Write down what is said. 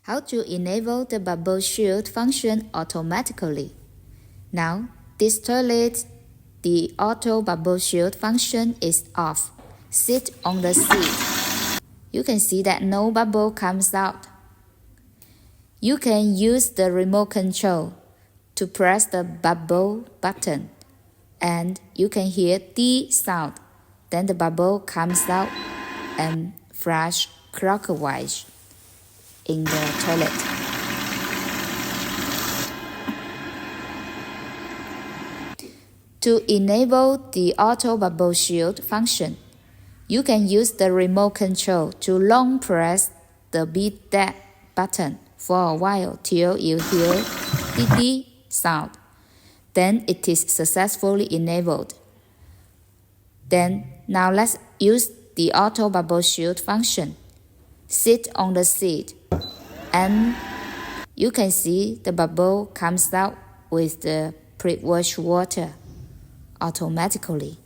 How to enable the bubble shield function automatically. Now, this toilet, the auto bubble shield function is off. Sit on the seat. You can see that no bubble comes out. You can use the remote control to press the bubble button, and you can hear the sound. Then the bubble comes out and flash clockwise in the toilet. To enable the auto bubble shield function, you can use the remote control to long press the beat that button for a while till you hear the sound. Then it is successfully enabled. Now let's use the auto bubble shield function. Sit on the seat, and you can see the bubble comes out with the pre-washed water automatically.